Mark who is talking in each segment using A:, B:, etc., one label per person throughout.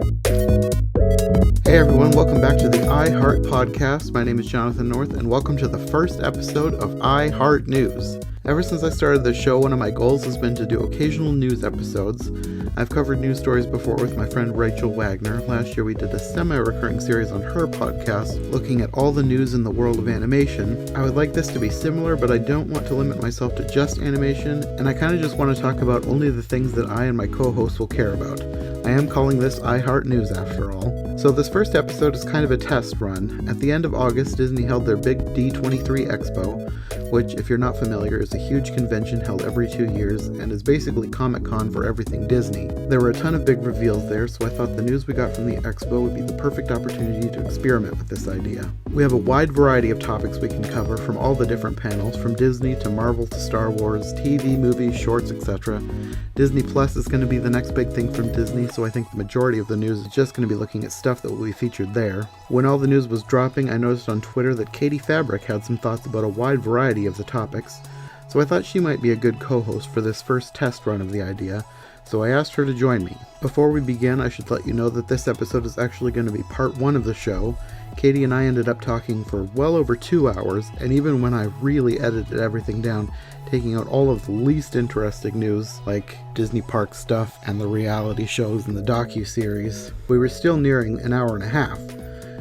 A: Hey everyone, welcome back to the I Heart Podcast. My name is Jonathan North, and welcome to the first episode of I Heart News. Ever since I started the show, one of my goals has been to do occasional news episodes. I've covered news stories before with my friend Rachel Wagner. Last year we did a semi-recurring series on her podcast, looking at all the news in the world of animation. I would like this to be similar, but I don't want to limit myself to just animation, and I kind of just want to talk about only the things that I and my co-hosts will care about. I am calling this I Heart News after all. So this first episode is kind of a test run. At the end of August, Disney held their big D23 Expo, which, if you're not familiar, is a huge convention held every 2 years and is basically Comic-Con for everything Disney. There were a ton of big reveals there, so I thought the news we got from the expo would be the perfect opportunity to experiment with this idea. We have a wide variety of topics we can cover from all the different panels, from Disney to Marvel to Star Wars, TV, movies, shorts, etc. Disney Plus is going to be the next big thing from Disney, so I think the majority of the news is just going to be looking at stuff that will be featured there. When all the news was dropping, I noticed on Twitter that Fabrick had some thoughts about a wide variety of the topics, so I thought she might be a good co-host for this first test run of the idea, so I asked her to join me. Before we begin, I should let you know that this episode is actually going to be part 1 of the show. Katie and I ended up talking for well over 2 hours, and even when I really edited everything down, taking out all of the least interesting news, like Disney park stuff and the reality shows and the docu-series, we were still nearing an hour and a half.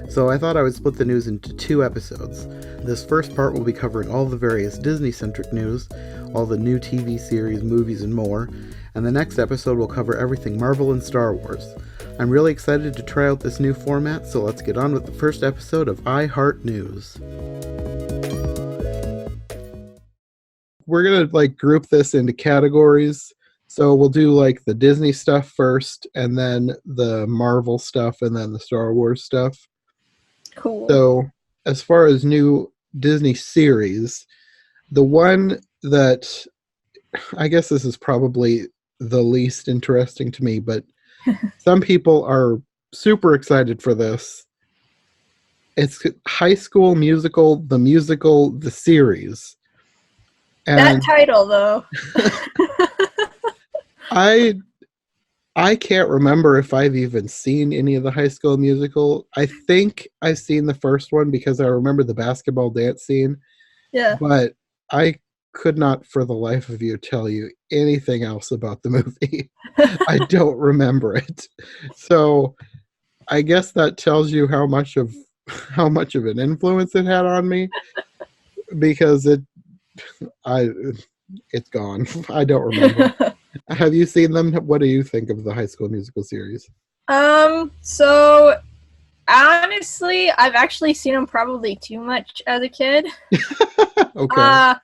A: So I thought I would split the news into 2 episodes. This first part will be covering all the various Disney-centric news, all the new TV series, movies, and more, and the next episode will cover everything Marvel and Star Wars. I'm really excited to try out this new format, so let's get on with the first episode of I Heart News. We're gonna group this into categories. So we'll do the Disney stuff first, and then the Marvel stuff, and then the Star Wars stuff.
B: Cool.
A: So as far as new Disney series, the one that I guess this is probably the least interesting to me, but some people are super excited for this. It's High School Musical, the series. And
B: that title, though.
A: I can't remember if I've even seen any of the High School Musical. I think I've seen the first one because I remember the basketball dance scene.
B: Yeah.
A: But I could not for the life of you tell you anything else about the movie. I don't remember it. So I guess that tells you how much of an influence it had on me, because it's gone. I don't remember. Have you seen them? What do you think of the High School Musical series?
B: So honestly, I've actually seen them probably too much as a kid.
A: Okay.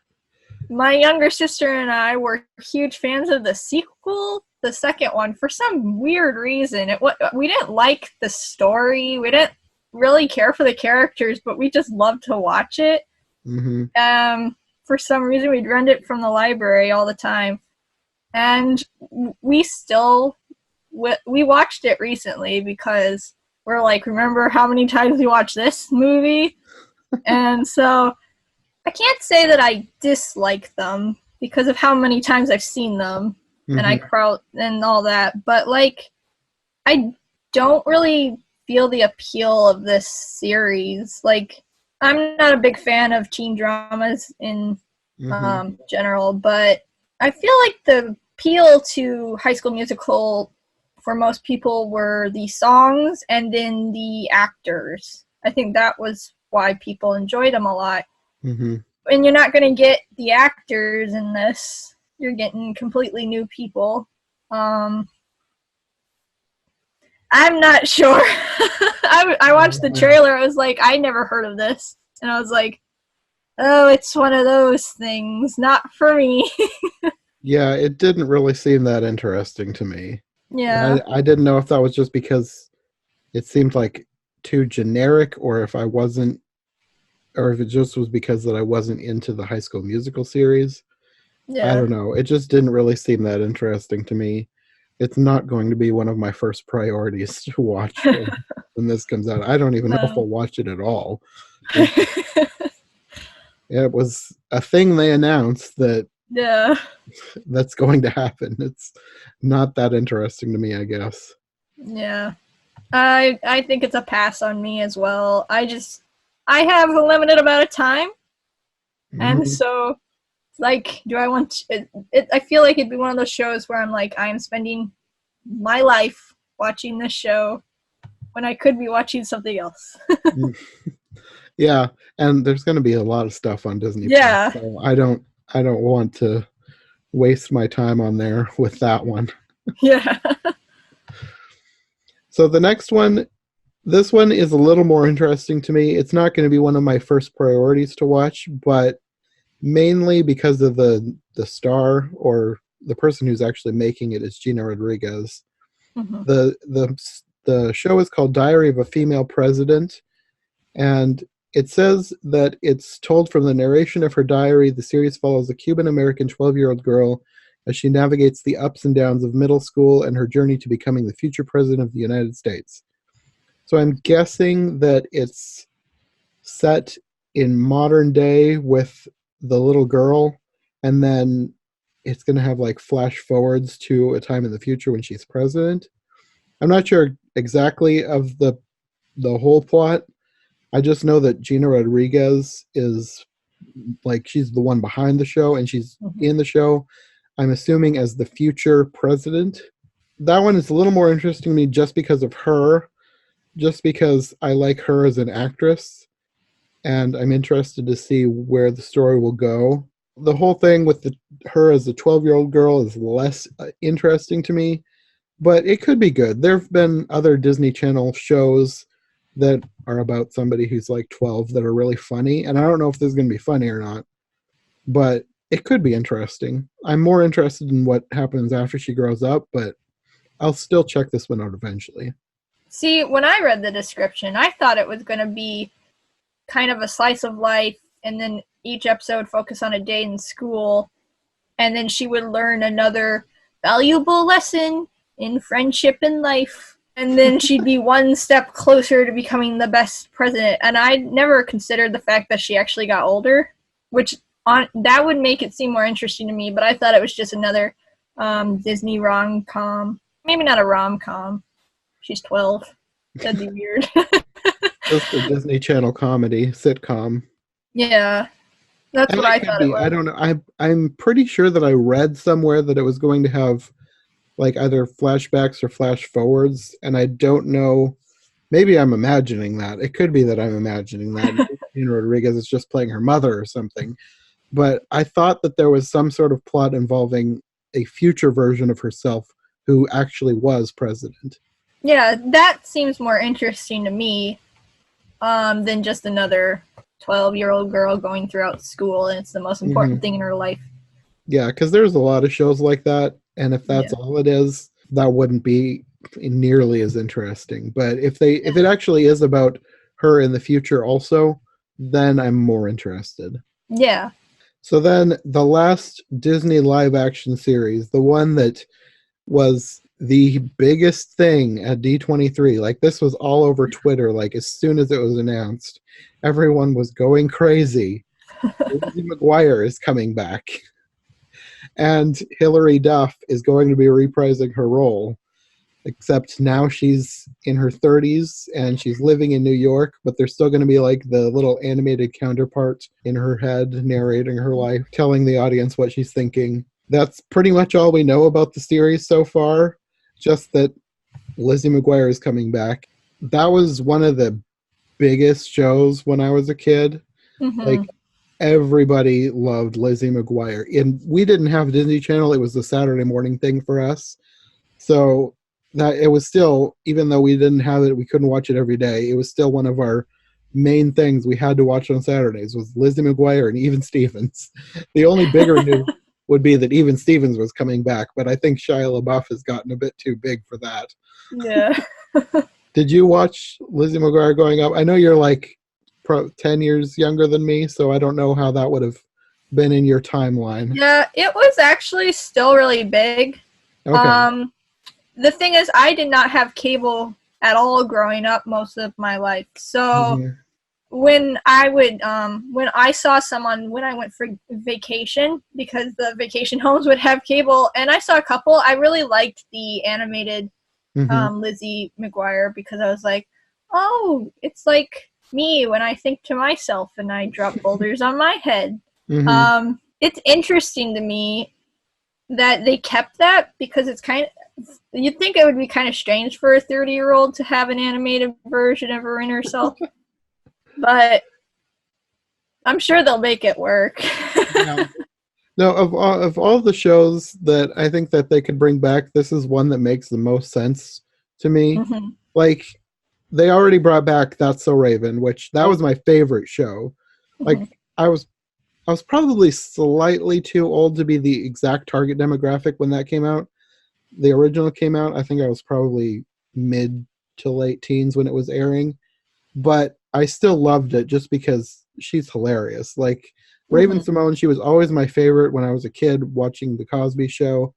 B: My younger sister and I were huge fans of the sequel, the second one, for some weird reason. We didn't like the story. We didn't really care for the characters, but we just loved to watch it.
A: Mm-hmm.
B: For some reason, we'd rent it from the library all the time. And we watched it recently because we're remember how many times we watched this movie? And so I can't say that I dislike them because of how many times I've seen them,
A: mm-hmm.
B: and I crowd and all that. But I don't really feel the appeal of this series. I'm not a big fan of teen dramas in general, but I feel like the appeal to High School Musical for most people were the songs and then the actors. I think that was why people enjoyed them a lot.
A: Mm-hmm.
B: And you're not going to get the actors in this. You're getting completely new people. I'm not sure. I watched the trailer. I was like, I never heard of this. And I was like, oh, it's one of those things. Not for me.
A: Yeah, it didn't really seem that interesting to me.
B: Yeah.
A: I didn't know if that was just because it seemed too generic, or if it just was because that I wasn't into the High School Musical series.
B: Yeah.
A: I don't know. It just didn't really seem that interesting to me. It's not going to be one of my first priorities to watch when this comes out. I don't even know if I'll watch it at all. It was a thing they announced that's going to happen. It's not that interesting to me, I guess.
B: Yeah. I think it's a pass on me as well. I have a limited amount of time, and
A: Mhm.
B: so like, do I want it? I feel like it'd be one of those shows where I'm like, I am spending my life watching this show when I could be watching something else.
A: Mm. Yeah, and there's going to be a lot of stuff on Disney Plus,
B: Yeah,
A: so I don't want to waste my time on there with that one.
B: yeah.
A: So the next one, this one is a little more interesting to me. It's not going to be one of my first priorities to watch, but mainly because of the star or the person who's actually making it is Gina Rodriguez.
B: Hmm.
A: The show is called Diary of a Female President, and it says that it's told from the narration of her diary. The series follows a Cuban American 12-year-old girl as she navigates the ups and downs of middle school and her journey to becoming the future president of the United States. So I'm guessing that it's set in modern day with the little girl, and then it's going to have like flash forwards to a time in the future when she's president. I'm not sure exactly of the whole plot. I just know that Gina Rodriguez is like she's the one behind the show and she's
B: Hmm.
A: in the show. I'm assuming as the future president. That one is a little more interesting to me just because of her, just because I like her as an actress and I'm interested to see where the story will go. The whole thing with her as a 12-year-old girl is less interesting to me, but it could be good. There have been other Disney Channel shows that are about somebody who's like 12 that are really funny, and I don't know if this is going to be funny or not, but it could be interesting. I'm more interested in what happens after she grows up, but I'll still check this one out eventually.
B: See, when I read the description, I thought it was going to be kind of a slice of life, and then each episode focus on a day in school, and then she would learn another valuable lesson in friendship and life. And then she'd be one step closer to becoming the best president. And I never considered the fact that she actually got older, which that would make it seem more interesting to me. But I thought it was just another Disney rom com. Maybe not a rom com. She's 12. That'd be weird.
A: Just a Disney Channel comedy sitcom.
B: Yeah, that's
A: And
B: what
A: it
B: I
A: could
B: thought it
A: be. I
B: was.
A: don't know. I'm pretty sure that I read somewhere that it was going to have like either flashbacks or flash forwards, and I don't know. Maybe I'm imagining that. It could be that I'm imagining that. Gina Rodriguez is just playing her mother or something. But I thought that there was some sort of plot involving a future version of herself who actually was president.
B: Yeah, that seems more interesting to me than just another 12-year-old girl going throughout school and it's the most
A: Hmm.
B: important thing in her life.
A: Yeah, because there's a lot of shows like that, and if that's
B: Yeah.
A: all it is, that wouldn't be nearly as interesting. But if
B: Yeah.
A: it actually is about her in the future also, then I'm more interested.
B: Yeah.
A: So then the last Disney live action series, the one that was the biggest thing at D23, like this was all over Twitter, like as soon as it was announced, everyone was going crazy. Lizzie McGuire is coming back, and Hilary Duff is going to be reprising her role. Except now she's in her 30s and she's living in New York, but there's still going to be like the little animated counterpart in her head narrating her life, telling the audience what she's thinking. That's pretty much all we know about the series so far. Just that Lizzie McGuire is coming back. That was one of the biggest shows when I was a kid.
B: Hmm.
A: Like everybody loved Lizzie McGuire. And we didn't have Disney Channel, it was the Saturday morning thing for us. So that it was still, even though we didn't have it, we couldn't watch it every day. It was still one of our main things we had to watch on Saturdays was Lizzie McGuire and Even Stevens. The only bigger news would be that Even Stevens was coming back, but I think Shia LaBeouf has gotten a bit too big for that.
B: Yeah.
A: Did you watch Lizzie McGuire growing up? I know you're like 10 years younger than me, so I don't know how that would have been in your timeline.
B: Yeah, it was actually still really big.
A: Okay.
B: Um, the thing is, I did not have cable at all growing up most of my life. So
A: Mhm.
B: when I saw someone when I went for vacation, because the vacation homes would have cable, and I saw a couple, I really liked the animated Lizzie McGuire, because I was like, oh, it's like me when I think to myself and I drop boulders on my head. It's interesting to me that they kept that, because it's kind of, you'd think it would be kind of strange for a 30-year-old to have an animated version of her inner self, but I'm sure they'll make it work.
A: Yeah. No, of all the shows that I think that they could bring back, this is one that makes the most sense to me. Like, they already brought back That's So Raven, which that was my favorite show. Like, I was probably slightly too old to be the exact target demographic when that came out. The original came out, I think I was probably mid to late teens when it was airing, but I still loved it just because she's hilarious. Like, Raven Simone, she was always my favorite when I was a kid watching The Cosby Show.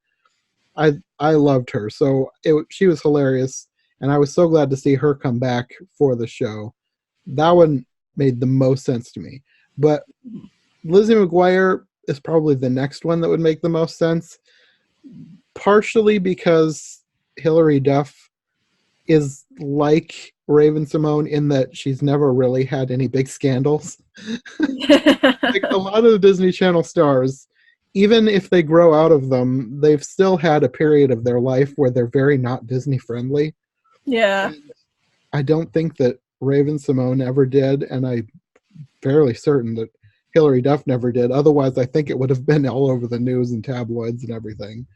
A: I loved her, so she was hilarious, and I was so glad to see her come back for the show. That one made the most sense to me. But Lizzie McGuire is probably the next one that would make the most sense, partially because Hilary Duff is like Raven Simone in that she's never really had any big scandals. Like a lot of the Disney Channel stars, even if they grow out of them, they've still had a period of their life where they're very not Disney friendly.
B: Yeah.
A: And I don't think that Raven Simone ever did, and I'm fairly certain that Hilary Duff never did. Otherwise, I think it would have been all over the news and tabloids and everything.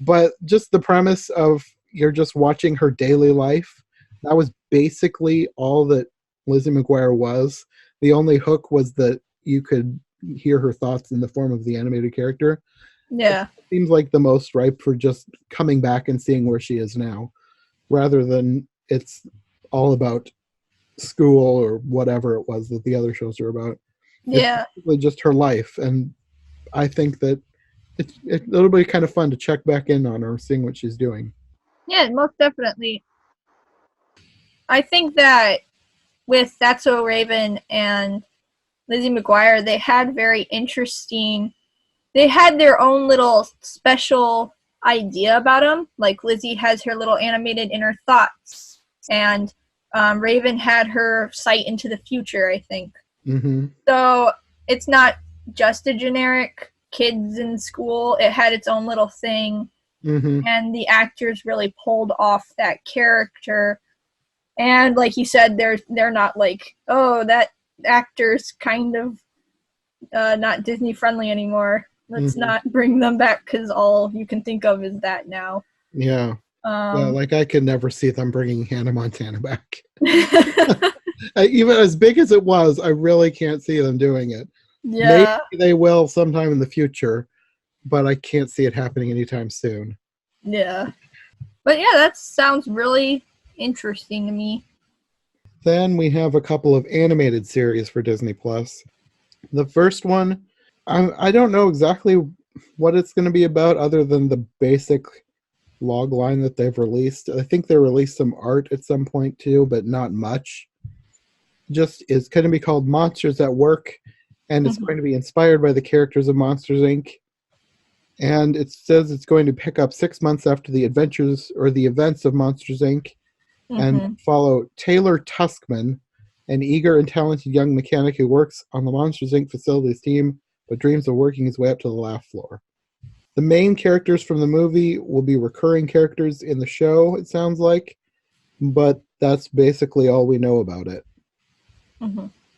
A: But just the premise of you're just watching her daily life, that was basically all that Lizzie McGuire was. The only hook was that you could hear her thoughts in the form of the animated character.
B: Yeah.
A: It seems like the most ripe for just coming back and seeing where she is now, rather than it's all about school or whatever it was that the other shows are about.
B: Yeah.
A: It's basically just her life, and I think that it'll be kind of fun to check back in on her, seeing what she's doing.
B: Yeah, most definitely. I think that with That's So Raven and Lizzie McGuire, they had they had their own little special idea about them. Like, Lizzie has her little animated inner thoughts, and Raven had her sight into the future, I think. So it's not just a generic kids in school. It had its own little thing, and the actors really pulled off that character. And like you said, they're not like, oh, that actor's kind of not Disney friendly anymore. Let's not bring them back, because all you can think of is that now.
A: Yeah. Like I could never see them bringing Hannah Montana back. Even as big as it was, I really can't see them doing it.
B: Yeah.
A: Maybe they will sometime in the future, but I can't see it happening anytime soon.
B: Yeah. But yeah, that sounds really interesting to me.
A: Then we have a couple of animated series for Disney Plus. The first one, I don't know exactly what it's going to be about other than the basic log line that they've released. I think they released some art at some point too, but not much. Just it's going to be called Monsters at Work, and it's going to be inspired by the characters of Monsters, Inc. And it says it's going to pick up 6 months after the adventures or the events of Monsters, Inc. And follow Taylor Tuskman, an eager and talented young mechanic who works on the Monsters, Inc. facilities team, but dreams of working his way up to the laugh floor. The main characters from the movie will be recurring characters in the show, it sounds like, but that's basically all we know about it.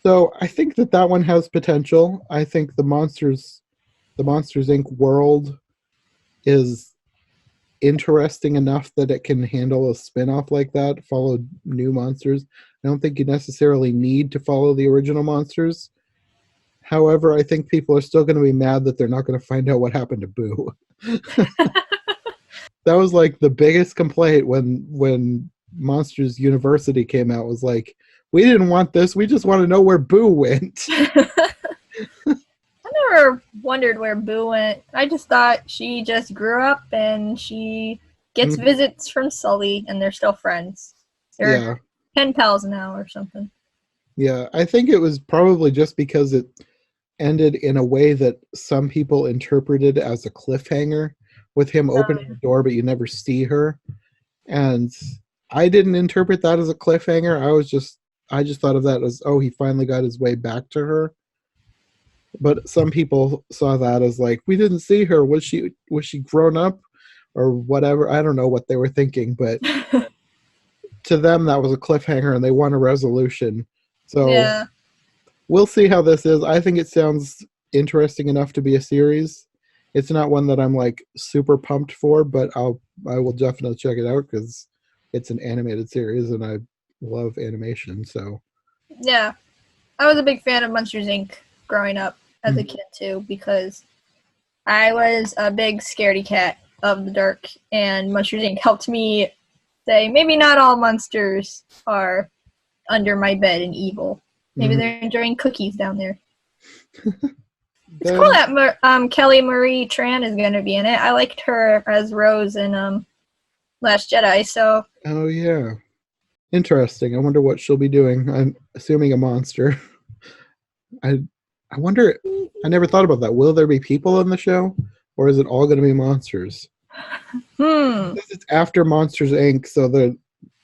A: So I think that one has potential. I think the Monsters Inc. world is interesting enough that it can handle a spin-off like that, follow new monsters. I don't think you necessarily need to follow the original monsters. However, I think people are still going to be mad that they're not going to find out what happened to Boo. That was like the biggest complaint when Monsters University came out, was like, we didn't want this, we just want to know where Boo went.
B: I never wondered where Boo went. I just thought she just grew up and she gets visits from Sully and they're still friends. They're pen pals now or something.
A: Yeah, I think it was probably just because it ended in a way that some people interpreted as a cliffhanger, with him opening the door but you never see her. And I didn't interpret that as a cliffhanger. I just thought of that as, oh, he finally got his way back to her. But some people saw that as like, we didn't see her. Was she grown up or whatever? I don't know what they were thinking, but to them that was a cliffhanger and they want a resolution. So
B: Yeah.
A: we'll see how this is. I think it sounds interesting enough to be a series. It's not one that I'm like super pumped for, but I will definitely check it out because it's an animated series and I love animation. So
B: Yeah. I was a big fan of Monsters Inc. growing up as a kid too, because I was a big scaredy cat of the dark, and Monsters Inc. helped me say maybe not all monsters are under my bed and evil. Maybe they're enjoying cookies down there. It's cool that Kelly Marie Tran is going to be in it. I liked her as Rose in Last Jedi. So.
A: Oh yeah, interesting. I wonder what she'll be doing. I'm assuming a monster. I wonder. I never thought about that. Will there be people in the show, or is it all going to be monsters? This is after Monsters Inc., so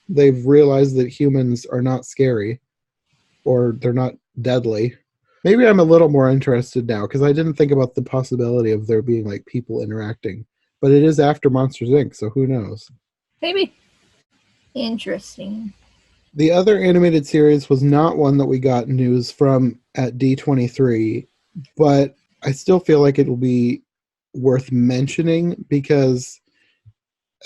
A: they've realized that humans are not scary, or they're not deadly. Maybe I'm a little more interested now because I didn't think about the possibility of there being like people interacting. But it is after Monsters Inc., so who knows?
B: Maybe. Interesting.
A: The other animated series was not one that we got news from at D23, but I still feel like it will be worth mentioning because,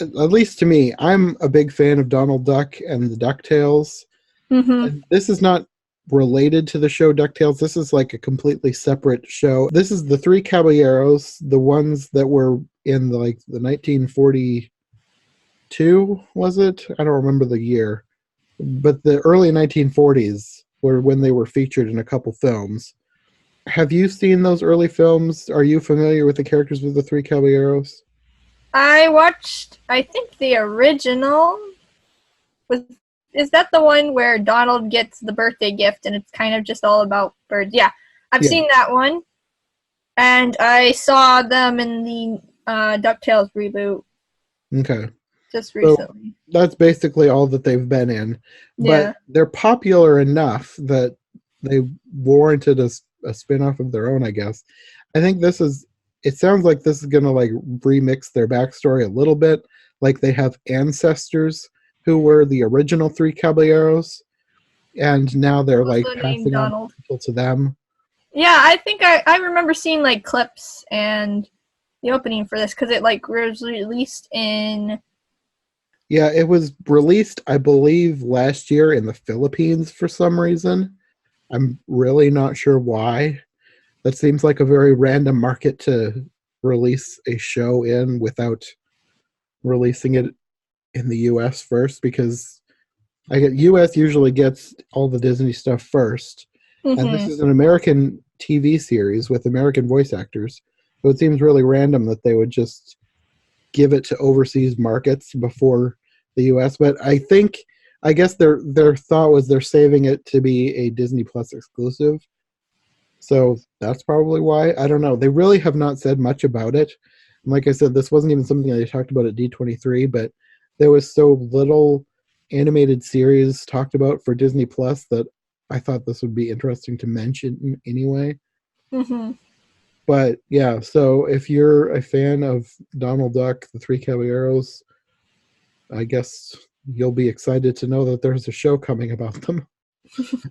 A: at least to me, I'm a big fan of Donald Duck and the DuckTales. And this is not related to the show DuckTales. This is like a completely separate show. This is the Three Caballeros, the ones that were in the 1942, was it? I don't remember the year. But the early 1940s were when they were featured in a couple films. Have you seen those early films? Are you familiar with the characters of the Three Caballeros?
B: I watched, I think, the original. Is that the one where Donald gets the birthday gift and it's kind of just all about birds? Yeah, I've seen that one. And I saw them in the DuckTales reboot.
A: Okay.
B: Just recently.
A: So that's basically all that they've been in. But they're popular enough that they warranted a spin-off of their own, I guess. I think it sounds like this is going to like remix their backstory a little bit. Like they have ancestors who were the original Three Caballeros, and now they're like passing on people to them.
B: Yeah, I think I remember seeing like clips and the opening for this because it like was released in.
A: Yeah, it was released, I believe, last year in the Philippines for some reason. I'm really not sure why. That seems like a very random market to release a show in without releasing it in the US first, because US usually gets all the Disney stuff first. And this is an American TV series with American voice actors. So it seems really random that they would just give it to overseas markets before the US. But I guess their thought was they're saving it to be a Disney Plus exclusive. So that's probably why. I don't know. They really have not said much about it. And like I said, this wasn't even something they talked about at D23, but there was so little animated series talked about for Disney Plus that I thought this would be interesting to mention anyway. But yeah, so if you're a fan of Donald Duck, the Three Caballeros, I guess you'll be excited to know that there's a show coming about them.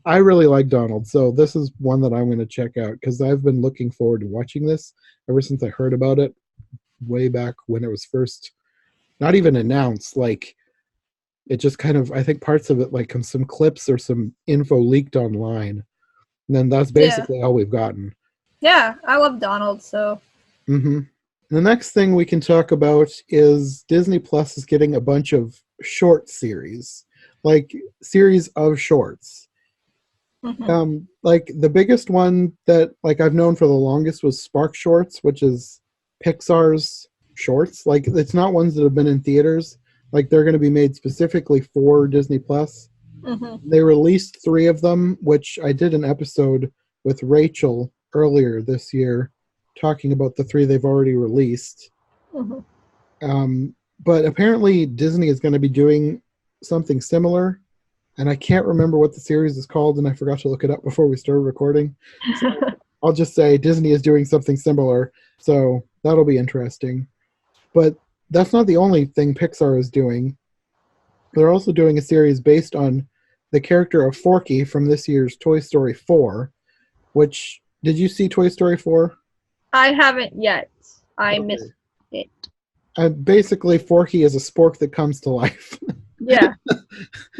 A: I really like Donald, so this is one that I'm going to check out because I've been looking forward to watching this ever since I heard about it way back when it was first not even announced. Like, it just kind of, I think parts of it, like some clips or some info leaked online. And then that's basically all we've gotten.
B: Yeah, I love Donald, so.
A: The next thing we can talk about is Disney Plus is getting a bunch of short series, like series of shorts. Like the biggest one that like I've known for the longest was Spark Shorts, which is Pixar's shorts. Like it's not ones that have been in theaters. Like they're going to be made specifically for Disney Plus. They released 3 of them, which I did an episode with Rachel earlier this year talking about the 3 they've already released. But apparently Disney is going to be doing something similar, and I can't remember what the series is called, and I forgot to look it up before we started recording. So I'll just say Disney is doing something similar, so that'll be interesting. But that's not the only thing Pixar is doing. They're also doing a series based on the character of Forky from this year's Toy Story 4, which, did you see Toy Story 4?
B: I haven't yet. I
A: Okay.
B: missed it.
A: Basically, Forky is a spork that comes to life.
B: Yeah.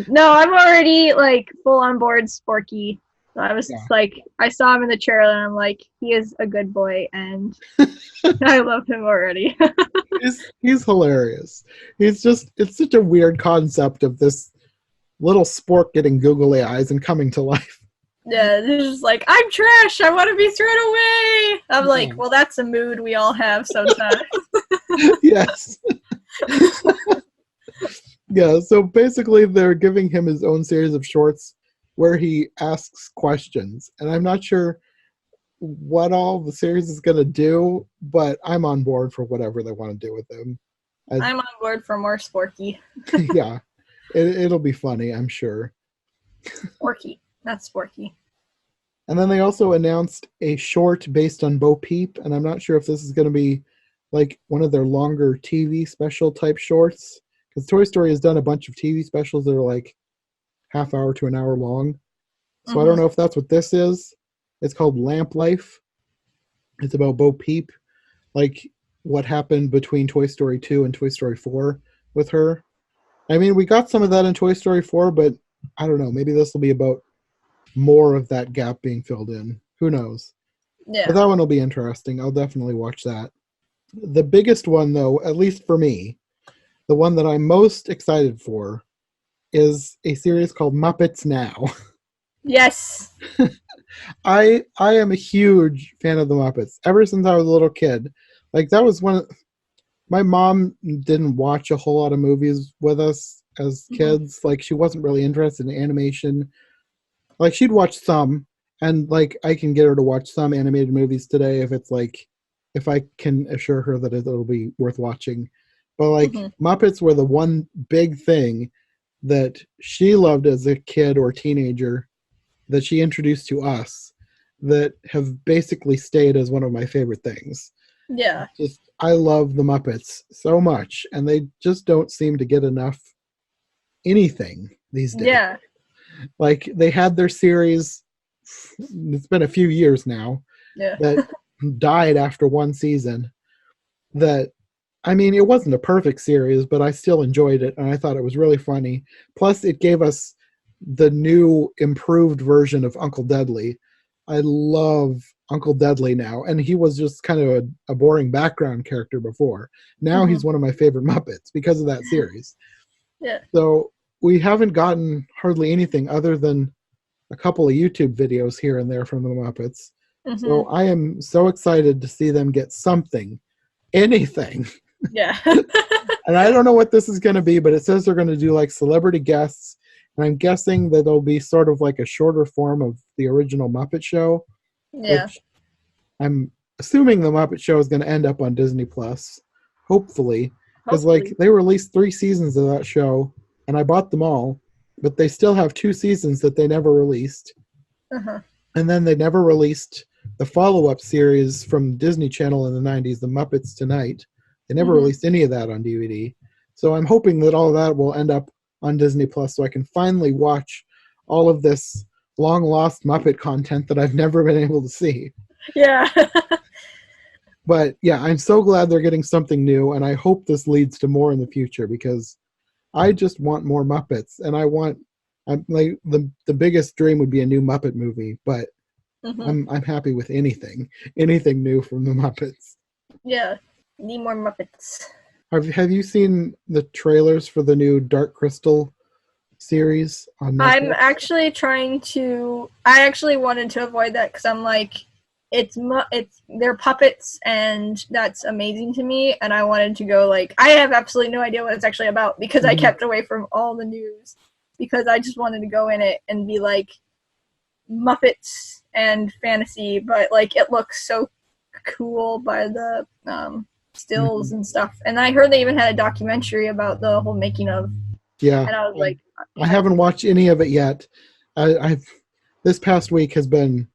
B: No, I'm already like full on board Sporky. So I was
A: Yeah.
B: like, I saw him in the trailer and I'm like, he is a good boy and I love him already.
A: He's hilarious. It's such a weird concept of this little spork getting googly eyes and coming to life.
B: Yeah, he's just like, I'm trash. I want to be thrown away. I'm like, well, that's a mood we all have sometimes.
A: Yes. Yeah, so basically they're giving him his own series of shorts where he asks questions. And I'm not sure what all the series is going to do, but I'm on board for whatever they want to do with him.
B: I'm on board for more Sporky.
A: Yeah, it'll be funny, I'm sure.
B: Sporky, not Sporky.
A: And then they also announced a short based on Bo Peep, and I'm not sure if this is going to be like one of their longer TV special type shorts, because Toy Story has done a bunch of TV specials that are like half hour to an hour long. So I don't know if that's what this is. It's called Lamp Life. It's about Bo Peep, like what happened between Toy Story 2 and Toy Story 4 with her. I mean, we got some of that in Toy Story 4, but I don't know. Maybe this will be about more of that gap being filled in. Who knows?
B: Yeah.
A: But that one will be interesting. I'll definitely watch that. The biggest one, though, at least for me, the one that I'm most excited for is a series called Muppets Now.
B: Yes.
A: I am a huge fan of the Muppets ever since I was a little kid. Like that was one. My mom didn't watch a whole lot of movies with us as kids. Like she wasn't really interested in animation. Like she'd watch some, and like I can get her to watch some animated movies today if I can assure her that it'll be worth watching. But like Muppets were the one big thing that she loved as a kid or teenager that she introduced to us that have basically stayed as one of my favorite things.
B: Yeah.
A: I love the Muppets so much, and they just don't seem to get enough anything these days.
B: Yeah.
A: Like they had their series, it's been a few years now, that died after one season. That, I mean, it wasn't a perfect series, but I still enjoyed it, and I thought it was really funny. Plus, it gave us the new improved version of Uncle Dudley. I love Uncle Dudley now, and he was just kind of a boring background character before. Now he's one of my favorite Muppets because of that series.
B: Yeah.
A: So we haven't gotten hardly anything other than a couple of YouTube videos here and there from the Muppets. So I am so excited to see them get something, anything.
B: Yeah.
A: And I don't know what this is going to be, but it says they're going to do like celebrity guests. And I'm guessing that it'll be sort of like a shorter form of the original Muppet Show.
B: Yeah.
A: Which I'm assuming the Muppet Show is going to end up on Disney Plus, hopefully. Because like they released 3 seasons of that show, and I bought them all, but they still have 2 seasons that they never released. And then they never released the follow-up series from Disney Channel in the 90s, The Muppets Tonight. They never released any of that on DVD. So I'm hoping that all of that will end up on Disney Plus so I can finally watch all of this long-lost Muppet content that I've never been able to see.
B: Yeah.
A: But yeah, I'm so glad they're getting something new, and I hope this leads to more in the future because I just want more Muppets, and I'm like the biggest dream would be a new Muppet movie, but I'm happy with anything new from the Muppets.
B: Yeah, need more Muppets.
A: Have you seen the trailers for the new Dark Crystal series on Netflix?
B: I'm actually I actually wanted to avoid that because I'm like, they're puppets and that's amazing to me, and I wanted to go like, I have absolutely no idea what it's actually about because I kept away from all the news because I just wanted to go in it and be like Muppets and fantasy, but like it looks so cool by the stills and stuff. And I heard they even had a documentary about the whole making of.
A: Yeah.
B: And I was like,
A: I haven't watched any of it yet. I've this past week has been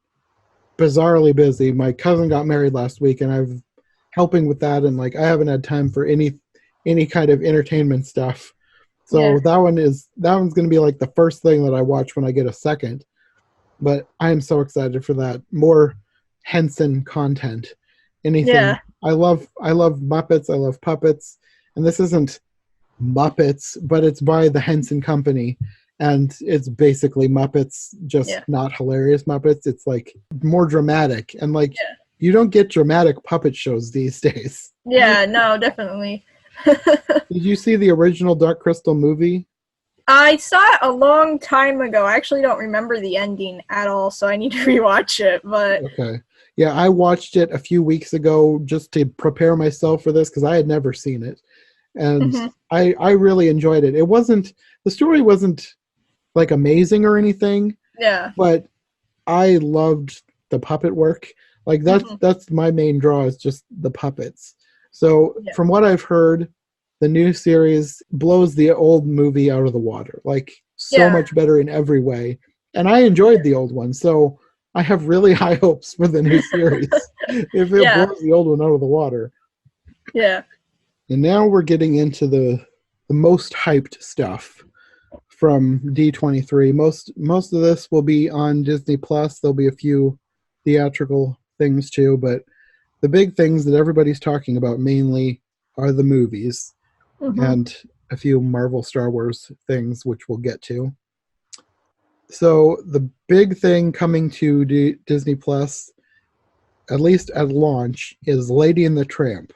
A: bizarrely busy. My cousin got married last week, and I've helping with that, and like I haven't had time for any kind of entertainment stuff. So that one's going to be like the first thing that I watch when I get a second. But I am so excited for that. More Henson content. Anything.
B: Yeah.
A: I love Muppets. I love puppets. And this isn't Muppets, but it's by the Henson Company. And it's basically Muppets, just not hilarious Muppets. It's like more dramatic. And like, you don't get dramatic puppet shows these days.
B: Yeah, no, definitely.
A: Did you see the original Dark Crystal movie?
B: I saw it a long time ago. I actually don't remember the ending at all, so I need to rewatch it. But
A: okay. Yeah, I watched it a few weeks ago just to prepare myself for this because I had never seen it. And I really enjoyed it. The story wasn't like amazing or anything.
B: Yeah.
A: But I loved the puppet work. Like that's my main draw is just the puppets. So from what I've heard, the new series blows the old movie out of the water. Like so much better in every way. And I enjoyed the old one. So I have really high hopes for the new series if it blows the old one out of the water.
B: Yeah.
A: And now we're getting into the most hyped stuff from D23. Most of this will be on Disney Plus. There'll be a few theatrical things too, but the big things that everybody's talking about mainly are the movies and a few Marvel Star Wars things, which we'll get to. So the big thing coming to Disney Plus, at least at launch, is Lady and the Tramp,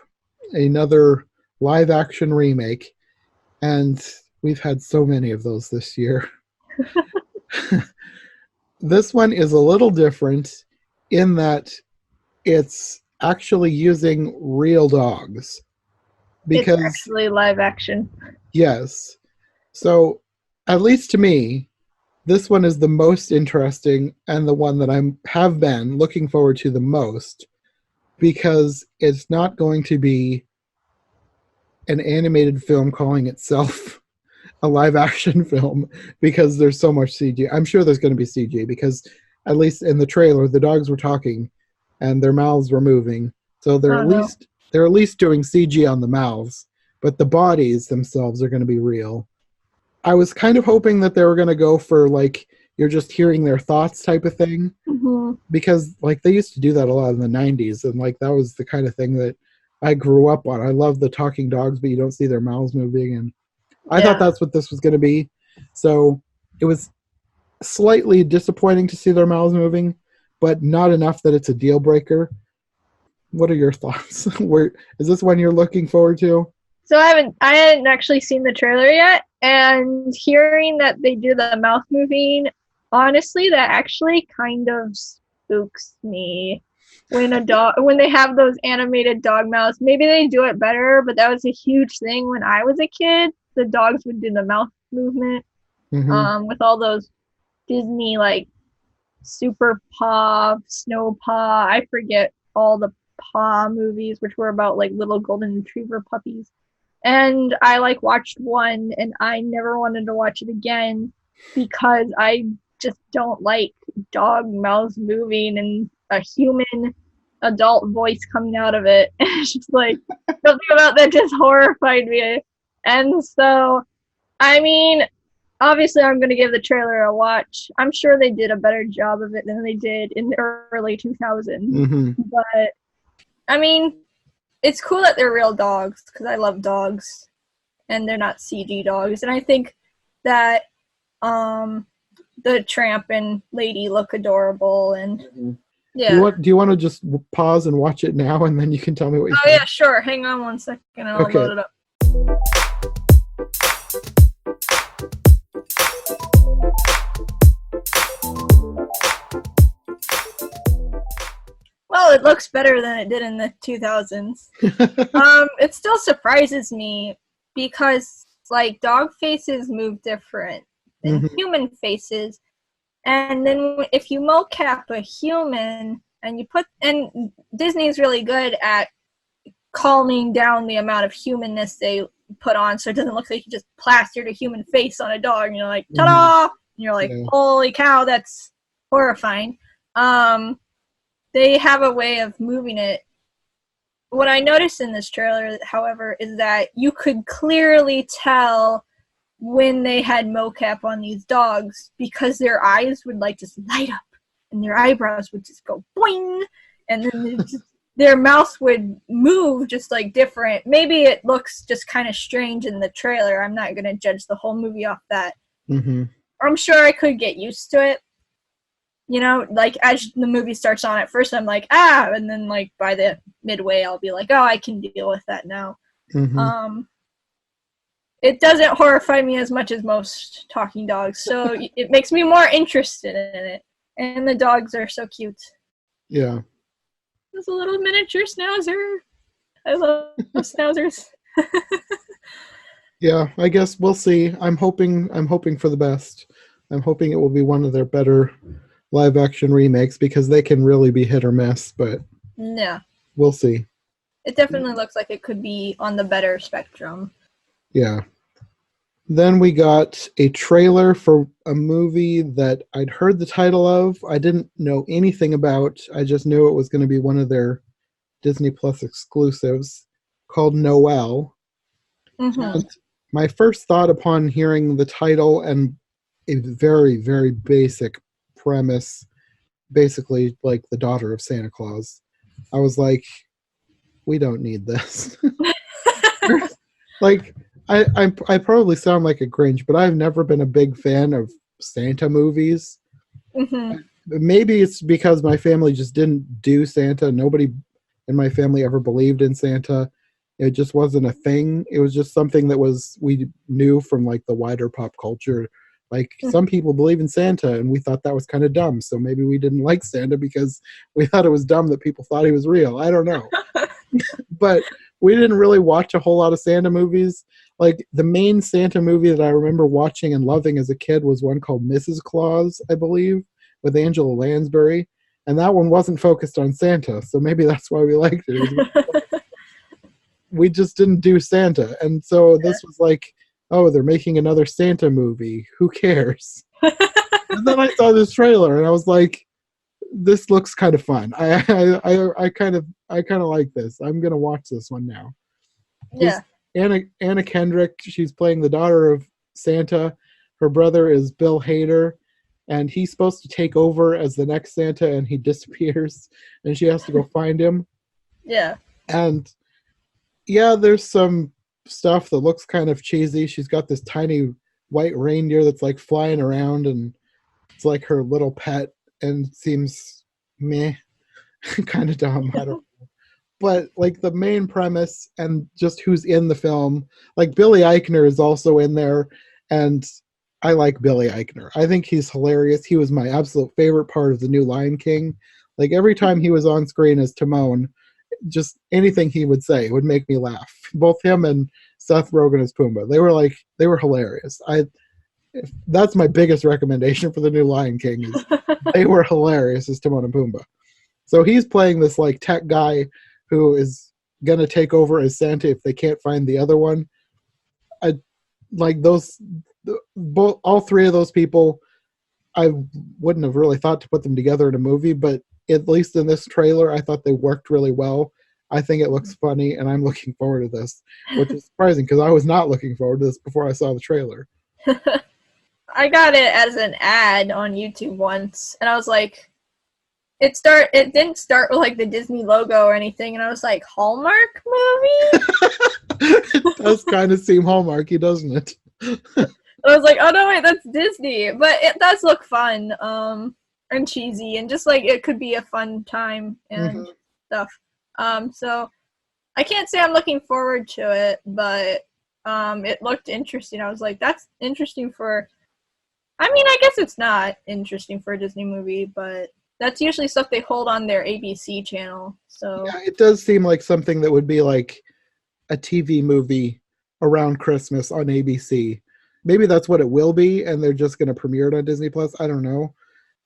A: another live action remake. And we've had so many of those this year. This one is a little different in that it's actually using real dogs. Because
B: it's actually live action.
A: Yes. So, at least to me, this one is the most interesting and the one that I have been looking forward to the most because it's not going to be an animated film calling itself a live action film because there's so much CG. I'm sure there's going to be CG because at least in the trailer, the dogs were talking and their mouths were moving. So they're at least doing CG on the mouths, but the bodies themselves are going to be real. I was kind of hoping that they were going to go for like you're just hearing their thoughts type of thing because like they used to do that a lot in the 90s and like that was the kind of thing that I grew up on. I love the talking dogs, but you don't see their mouths moving, and I thought that's what this was going to be. So it was slightly disappointing to see their mouths moving, but not enough that it's a deal breaker. What are your thoughts? Is this one you're looking forward to?
B: So I hadn't actually seen the trailer yet, and hearing that they do the mouth moving, honestly, that actually kind of spooks me. When they have those animated dog mouths, maybe they do it better, but that was a huge thing when I was a kid. The dogs would do the mouth movement, with all those Disney like Super Paw, Snow Paw. I forget all the Paw movies, which were about like little golden retriever puppies. And I like watched one and I never wanted to watch it again because I just don't like dog mouths moving and a human adult voice coming out of it. It's just like something about that just horrified me. And so, I mean, obviously I'm going to give the trailer a watch. I'm sure they did a better job of it than they did in the early 2000s. But, I mean, it's cool that they're real dogs because I love dogs and they're not CG dogs. And I think that the Tramp and Lady look adorable. And yeah.
A: Do you want to just pause and watch it now and then you can tell me what you think?
B: Oh, yeah, sure. Hang on one second and I'll load it up. Well, it looks better than it did in the 2000s. It still surprises me because, like, dog faces move different than human faces. And then if you mocap a human and Disney's really good at calming down the amount of humanness they put on, so it doesn't look like you just plastered a human face on a dog. And you're like, ta-da! And you're like, holy cow, that's horrifying. They have a way of moving it. What I noticed in this trailer, however, is that you could clearly tell when they had mocap on these dogs, because their eyes would like just light up and their eyebrows would just go boing, and then their mouths would move just like different. Maybe it looks just kind of strange in the trailer. I'm not going to judge the whole movie off that. I'm sure I could get used to it. You know, like as the movie starts on, at first I'm like, and then like by the midway I'll be like, oh, I can deal with that now. It doesn't horrify me as much as most talking dogs, so it makes me more interested in it. And the dogs are so cute.
A: Yeah.
B: It's a little miniature schnauzer. I love schnauzers.
A: Yeah, I guess we'll see. I'm hoping for the best. I'm hoping it will be one of their better live action remakes, because they can really be hit or miss, but
B: yeah,
A: we'll see.
B: It definitely looks like it could be on the better spectrum.
A: Yeah. Then we got a trailer for a movie that I'd heard the title of. I didn't know anything about. I just knew it was going to be one of their Disney Plus exclusives, called Noelle. And my first thought upon hearing the title and a very, very basic premise, basically like the daughter of Santa Claus, I was like, we don't need this. Like, I probably sound like a Grinch, but I've never been a big fan of Santa movies. Maybe it's because my family just didn't do Santa. Nobody in my family ever believed in Santa. It just wasn't a thing. It was just something that we knew from like the wider pop culture. Like, some people believe in Santa, and we thought that was kind of dumb. So maybe we didn't like Santa because we thought it was dumb that people thought he was real. I don't know. But we didn't really watch a whole lot of Santa movies. Like, the main Santa movie that I remember watching and loving as a kid was one called Mrs. Claus, I believe, with Angela Lansbury. And that one wasn't focused on Santa, so maybe that's why we liked it. We just didn't do Santa. And so this was like, oh, they're making another Santa movie. Who cares? And then I saw this trailer, and I was like, this looks kind of fun. I kind of like this. I'm gonna watch this one now.
B: Yeah.
A: Anna Kendrick, she's playing the daughter of Santa. Her brother is Bill Hader, and he's supposed to take over as the next Santa, and he disappears, and she has to go find him.
B: Yeah.
A: And yeah, there's some stuff that looks kind of cheesy. She's got this tiny white reindeer that's like flying around, and it's like her little pet, and seems meh, kind of dumb. I don't know. But like the main premise and just who's in the film, like Billy Eichner is also in there, and I like Billy Eichner. I think he's hilarious. He was my absolute favorite part of the new Lion King. Like, every time he was on screen as Timon, just anything he would say would make me laugh. Both him and Seth Rogen as Pumbaa. They were hilarious. That's my biggest recommendation for the new Lion King, is they were hilarious as Timon and Pumbaa. So he's playing this like tech guy who is gonna take over as Santa if they can't find the other one. I like those all three of those people. I wouldn't have really thought to put them together in a movie, but at least in this trailer, I thought they worked really well. I think it looks funny, and I'm looking forward to this, which is surprising because I was not looking forward to this before I saw the trailer.
B: I got it as an ad on YouTube once, and I was like, it didn't start with like the Disney logo or anything, and I was like, Hallmark movie?
A: It does kind of seem Hallmarky, doesn't it?
B: I was like, oh no, wait, that's Disney. But it does look fun, and cheesy, and just like it could be a fun time and stuff. So I can't say I'm looking forward to it, but it looked interesting. I was like, that's interesting I guess it's not interesting for a Disney movie, but that's usually stuff they hold on their ABC channel. So
A: yeah, it does seem like something that would be like a TV movie around Christmas on ABC. Maybe that's what it will be, and they're just going to premiere it on Disney Plus. I don't know.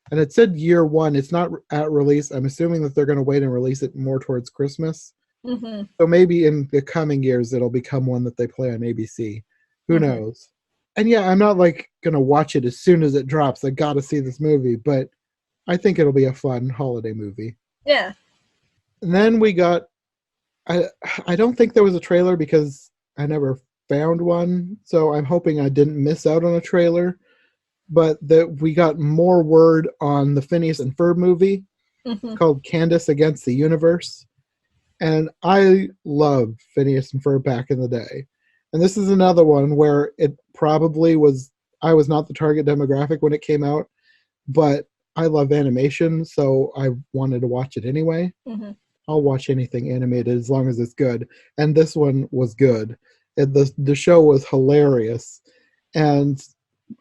A: And it said year one. It's not at release. I'm assuming that they're going to wait and release it more towards Christmas.
B: Mm-hmm.
A: So maybe in the coming years it'll become one that they play on ABC. Who
B: Mm-hmm.
A: knows? And yeah, I'm not like gonna watch it as soon as it drops. I gotta see this movie, but I think it'll be a fun holiday movie.
B: Yeah.
A: And then we got I I don't think there was a trailer because I never found one, so I'm hoping I didn't miss out on a trailer. But that we got more word on the Phineas and Ferb movie. It's
B: Mm-hmm.
A: called Candace Against the Universe. And I loved Phineas and Ferb back in the day. And this is another one where it probably was, I was not the target demographic when it came out, but I love animation, so I wanted to watch it anyway.
B: Mm-hmm.
A: I'll watch anything animated as long as it's good. And this one was good. The show was hilarious. And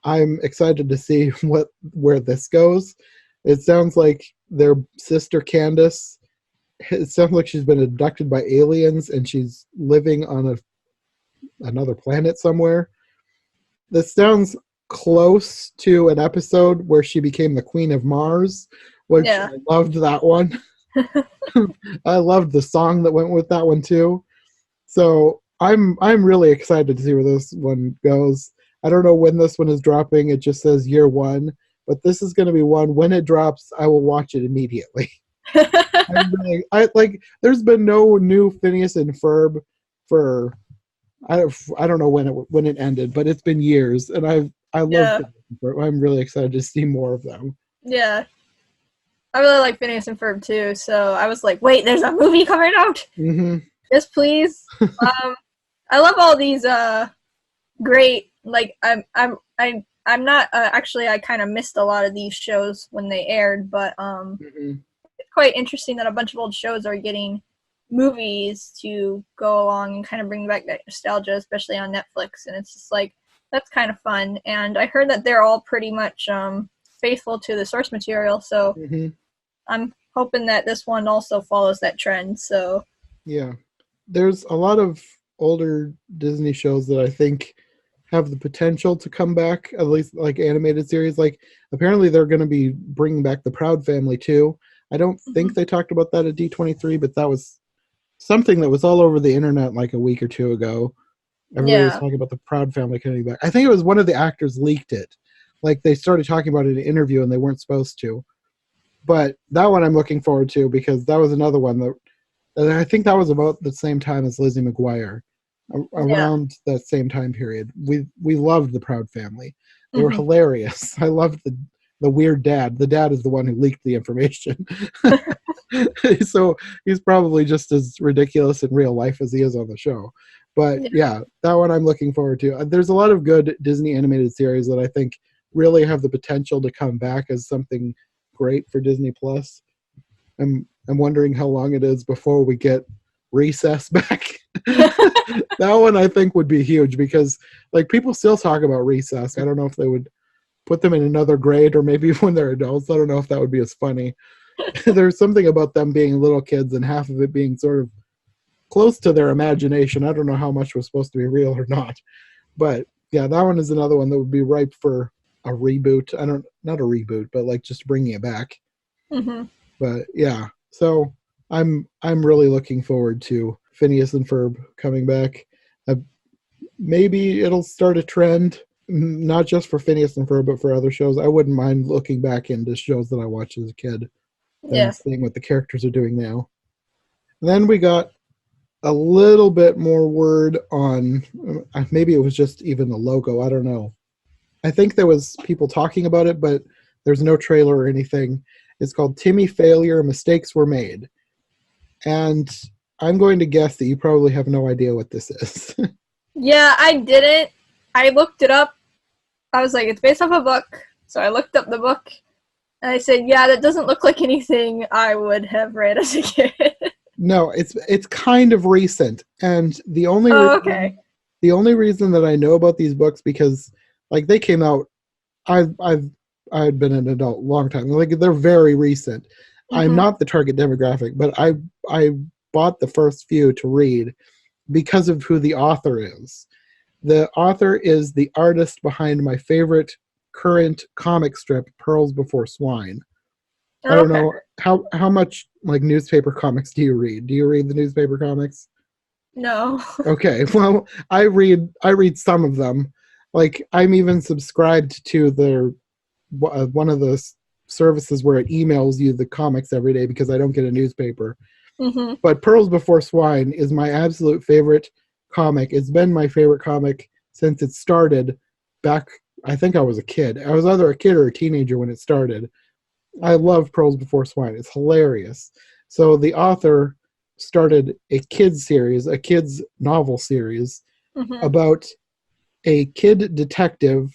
A: I'm excited to see where this goes. It sounds like their sister Candace, it sounds like she's been abducted by aliens and she's living on another planet somewhere. This sounds close to an episode where she became the Queen of Mars, which
B: Yeah.
A: I loved that one. I loved the song that went with that one too. So I'm really excited to see where this one goes. I don't know when this one is dropping. It just says year one, but this is going to be one. When it drops, I will watch it immediately. I like. There's been no new Phineas and Ferb for I don't know when it ended, but it's been years, and I love
B: Yeah.
A: Phineas and Ferb. I'm really excited to see more of them.
B: Yeah. I really like Phineas and Ferb too, so I was like, wait, there's a movie coming out?
A: Mm-hmm.
B: Yes, please. I love all these great, like, I'm not actually, I kind of missed a lot of these shows when they aired, but
A: Mm-hmm.
B: it's quite interesting that a bunch of old shows are getting movies to go along and kind of bring back that nostalgia, especially on Netflix. And it's just like, that's kind of fun. And I heard that they're all pretty much faithful to the source material, so
A: Mm-hmm.
B: I'm hoping that this one also follows that trend. So
A: Yeah, there's a lot of older Disney shows that I think have the potential to come back, at least like animated series. Like apparently they're going to be bringing back the Proud Family too. I don't think they talked about that at D23, but that was something that was all over the internet like a week or two ago. Everybody was
B: yeah.
A: talking about the Proud Family coming back. I think it was one of the actors leaked it. Like they started talking about it in an interview and they weren't supposed to. But that one I'm looking forward to because that was another one that and I think that was about the same time as Lizzie McGuire,
B: Yeah.
A: around that same time period. We loved the Proud Family. They were
B: Mm-hmm.
A: hilarious. I loved the weird dad. The dad is the one who leaked the information. So he's probably just as ridiculous in real life as he is on the show. But
B: Yeah.
A: yeah, that one I'm looking forward to. There's a lot of good Disney animated series that I think really have the potential to come back as something great for Disney Plus. I'm wondering how long it is before we get Recess back. That one I think would be huge because like people still talk about Recess. I don't know if they would put them in another grade or maybe when they're adults. I don't know if that would be as funny. There's something about them being little kids and half of it being sort of close to their imagination. I don't know how much was supposed to be real or not. But yeah, that one is another one that would be ripe for a reboot. Not a reboot, but like just bringing it back.
B: Mm-hmm.
A: But yeah, so I'm really looking forward to Phineas and Ferb coming back. Maybe it'll start a trend, not just for Phineas and Ferb, but for other shows. I wouldn't mind looking back into shows that I watched as a kid
B: Yeah.
A: and seeing what the characters are doing now. And then we got a little bit more word on maybe it was just even the logo. I don't know. I think there was people talking about it, but there's no trailer or anything. It's called Timmy Failure, Mistakes Were Made. And I'm going to guess that you probably have no idea what this is.
B: Yeah, I didn't. I looked it up. I was like, it's based off a book. So I looked up the book. And I said, yeah, that doesn't look like anything I would have read as a kid.
A: No, it's kind of recent. And
B: Okay.
A: the only reason that I know about these books because like they came out I've been an adult a long time. Like they're very recent. I'm
B: Mm-hmm.
A: not the target demographic, but I bought the first few to read because of who the author is. The author is the artist behind my favorite current comic strip, Pearls Before Swine. I don't
B: Okay.
A: know how much like newspaper comics do you read? Do you read the newspaper comics?
B: No.
A: Okay, well, I read some of them. Like I'm even subscribed to their one of the services where it emails you the comics every day because I don't get a newspaper.
B: Hmm.
A: But Pearls Before Swine is my absolute favorite comic. It's been my favorite comic since it started back. I think I was a kid. I was either a kid or a teenager when it started. I love Pearls Before Swine. It's hilarious. So the author started a kids series, a kids novel series
B: Hmm.
A: about a kid detective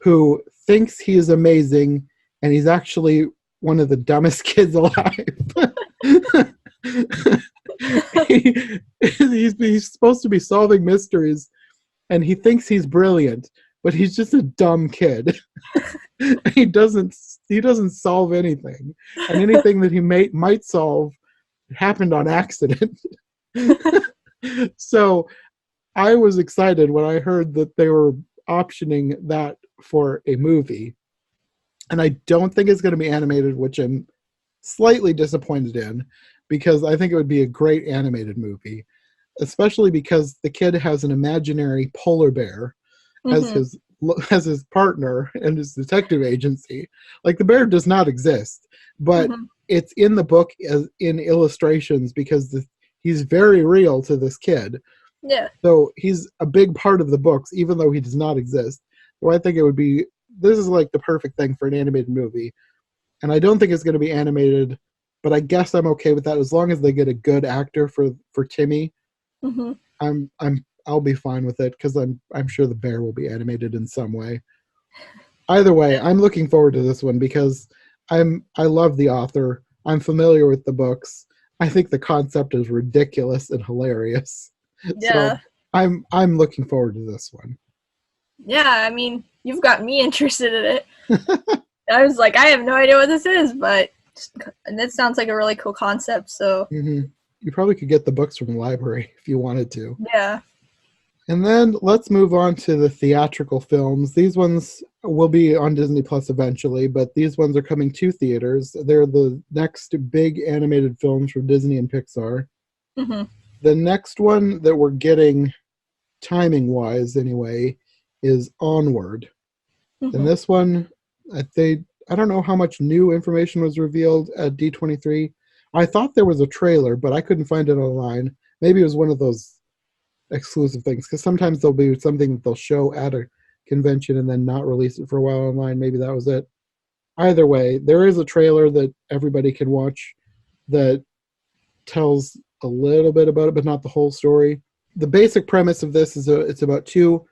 A: who thinks he is amazing and he's actually one of the dumbest kids alive. He's supposed to be solving mysteries and he thinks he's brilliant, but he's just a dumb kid. he doesn't he doesn't solve anything, and anything that he might solve happened on accident. So I was excited when I heard that they were optioning that for a movie, and I don't think it's going to be animated, which I'm slightly disappointed in because I think it would be a great animated movie, especially because the kid has an imaginary polar bear as
B: Hmm.
A: his partner and his detective agency. Like the bear does not exist, but
B: Hmm.
A: it's in the book as in illustrations because he's very real to this kid.
B: Yeah.
A: So he's a big part of the books, even though he does not exist. So I think it would be this is like the perfect thing for an animated movie. And I don't think it's going to be animated, but I guess I'm okay with that as long as they get a good actor for Timmy.
B: Hmm.
A: I'll be fine with it because I'm sure the bear will be animated in some way. Either way, I'm looking forward to this one because I love the author. I'm familiar with the books. I think the concept is ridiculous and hilarious. So
B: Yeah.
A: I'm looking forward to this one.
B: Yeah. I mean, you've got me interested in it. I was like, I have no idea what this is, but this sounds like a really cool concept. So
A: Hmm. You probably could get the books from the library if you wanted to.
B: yeah.
A: And then let's move on to the theatrical films. These ones will be on Disney Plus eventually, but these ones are coming to theaters. They're the next big animated films from Disney and Pixar.
B: Hmm.
A: The next one that we're getting, timing wise anyway, is Onward. And
B: Hmm.
A: this one, I don't know how much new information was revealed at D23. I thought there was a trailer, but I couldn't find it online. Maybe it was one of those exclusive things because sometimes there'll be something that they'll show at a convention and then not release it for a while online. Maybe that was it. Either way, there is a trailer that everybody can watch that tells a little bit about it, but not the whole story. The basic premise of this is it's about two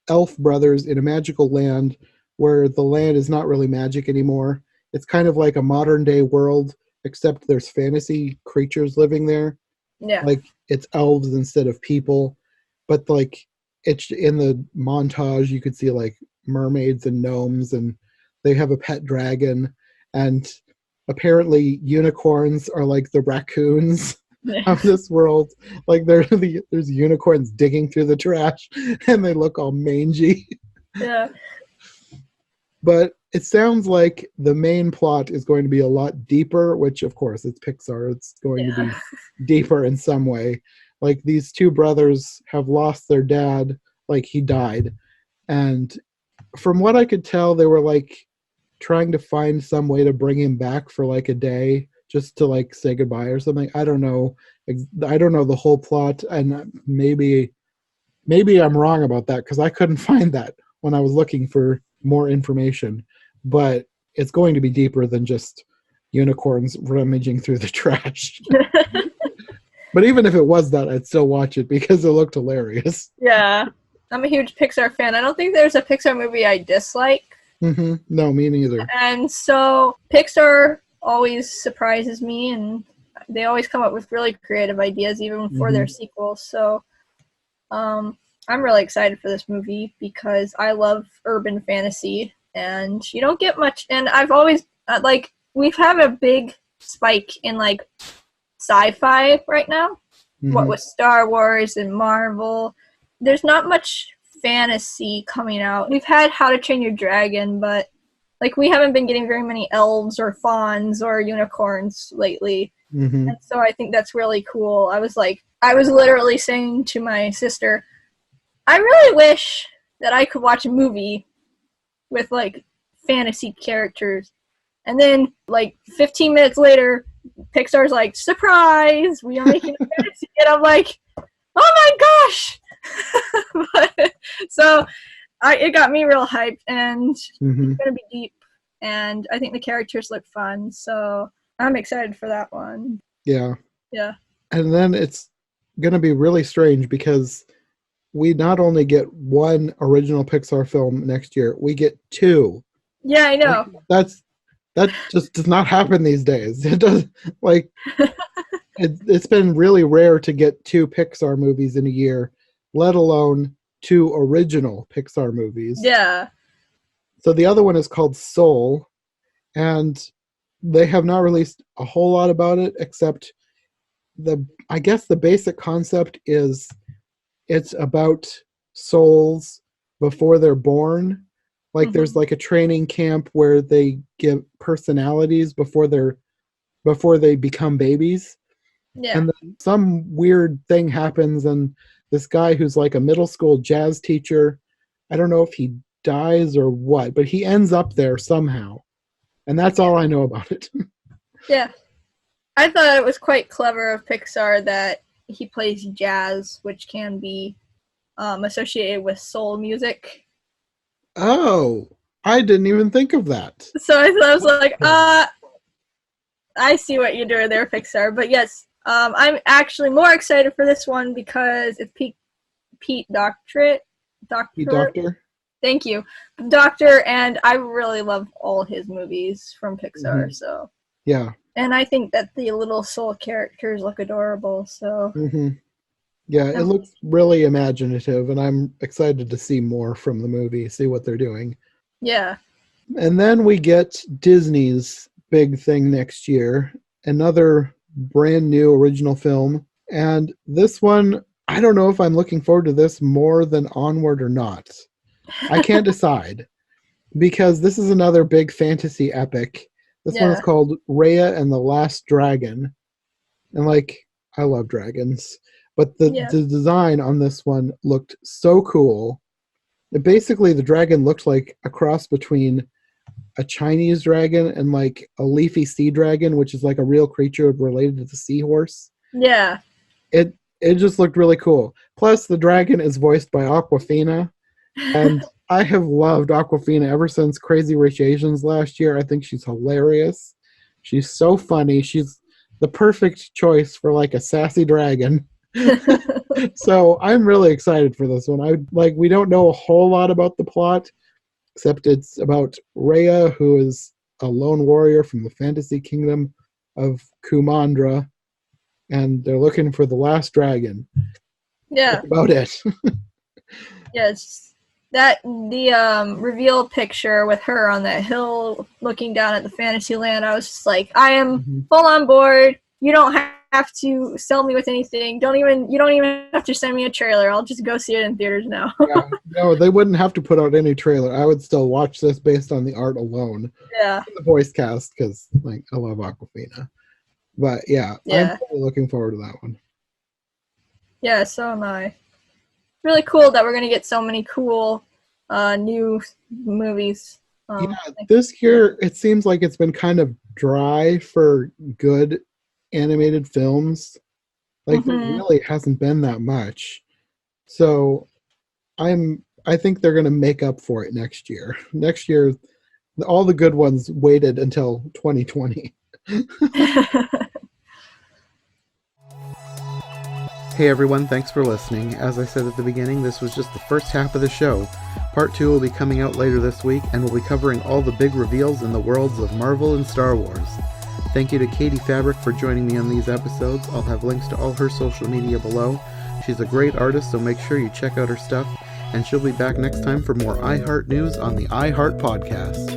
A: elf brothers in a magical land where the land is not really magic anymore. It's kind of like a modern day world, except there's fantasy creatures living there.
B: Yeah.
A: Like it's elves instead of people, but like it's in the montage you could see like mermaids and gnomes, and they have a pet dragon, and apparently unicorns are like the raccoons of this world. Like there's unicorns digging through the trash and they look all mangy.
B: Yeah.
A: But it sounds like the main plot is going to be a lot deeper, which of course it's Pixar. It's going to
B: Yeah.
A: be deeper in some way. Like these two brothers have lost their dad, like he died. And from what I could tell, they were like trying to find some way to bring him back for like a day just to like say goodbye or something. I don't know. I don't know the whole plot, and maybe I'm wrong about that because I couldn't find that when I was looking for more information. But it's going to be deeper than just unicorns rummaging through the trash. But even if it was that, I'd still watch it because it looked hilarious.
B: Yeah. I'm a huge Pixar fan. I don't think there's a Pixar movie I dislike.
A: No, me neither.
B: And so Pixar always surprises me, and they always come up with really creative ideas, even for their
A: Hmm.
B: sequels. So I'm really excited for this movie because I love urban fantasy, and you don't get much. And I've always like we've had a big spike in like sci-fi right now. What
A: Hmm.
B: with Star Wars and Marvel, there's not much fantasy coming out. We've had How to Train Your Dragon, but Like, we haven't been getting very many elves or fawns or unicorns lately.
A: Mm-hmm.
B: And so I think that's really cool. I was literally saying to my sister, I really wish that I could watch a movie with, like, fantasy characters. And then, like, 15 minutes later, Pixar's like, surprise, we are making a fantasy. And I'm like, oh my gosh! So it got me real hyped, and it's going to be deep. And I think the characters look fun, so I'm excited for that one.
A: Yeah.
B: Yeah.
A: And then it's going to be really strange because we not only get one original Pixar film next year, we get two.
B: Yeah, I know.
A: That just does not happen these days. It does, like, it's been really rare to get two Pixar movies in a year, let alone two original Pixar movies.
B: Yeah.
A: So the other one is called Soul, and they have not released a whole lot about it, except I guess the basic concept is it's about souls before they're born. Like, there's like a training camp where they give personalities before they become babies.
B: Yeah.
A: And then some weird thing happens, and this guy who's like a middle school jazz teacher, I don't know if he dies or what, but he ends up there somehow. And that's all I know about it.
B: Yeah. I thought it was quite clever of Pixar that he plays jazz, which can be associated with soul music.
A: Oh, I didn't even think of that.
B: So I was like, I see what you're doing there, Pixar. But yes, I'm actually more excited for this one because it's Pete Docter.
A: Pete Docter?
B: Thank you. Doctor, and I really love all his movies from Pixar, so.
A: Yeah.
B: And I think that the little soul characters look adorable, so.
A: Yeah, it looks really imaginative, and I'm excited to see more from the movie, see what they're doing.
B: Yeah.
A: And then we get Disney's big thing next year, another brand new original film. And this one, I don't know if I'm looking forward to this more than Onward or not. I can't decide, because this is another big fantasy epic. This one is called Raya and the Last Dragon. And, like, I love dragons. But the design on this one looked so cool. Basically, the dragon looked like a cross between a Chinese dragon and, like, a leafy sea dragon, which is like a real creature related to the seahorse.
B: Yeah.
A: It just looked really cool. Plus, the dragon is voiced by Awkwafina. And I have loved Awkwafina ever since Crazy Rich Asians last year. I think she's hilarious. She's so funny. She's the perfect choice for, like, a sassy dragon. So I'm really excited for this one. We don't know a whole lot about the plot, except it's about Raya, who is a lone warrior from the fantasy kingdom of Kumandra, and they're looking for the last dragon.
B: Yeah.
A: That's about it.
B: Yes. The reveal picture with her on that hill looking down at the fantasy land, I was just like, I am full on board. You don't have to sell me with anything. You don't even have to send me a trailer. I'll just go see it in theaters now.
A: Yeah, no, they wouldn't have to put out any trailer. I would still watch this based on the art alone.
B: Yeah.
A: The voice cast, because, like, I love Awkwafina. But yeah, I'm really looking forward to that one.
B: Yeah, so am I. Really cool that we're gonna get so many cool new movies.
A: This year it seems like it's been kind of dry for good animated films. Like, there really hasn't been that much. So I think they're gonna make up for it next year. Next year, all the good ones waited until 2020. Hey everyone, thanks for listening. As I said at the beginning, this was just the first half of the show. Part 2 will be coming out later this week, and we'll be covering all the big reveals in the worlds of Marvel and Star Wars. Thank you to Katie Fabrick for joining me on these episodes. I'll have links to all her social media below. She's a great artist, so make sure you check out her stuff, and she'll be back next time for more iHeart News on the iHeart Podcast.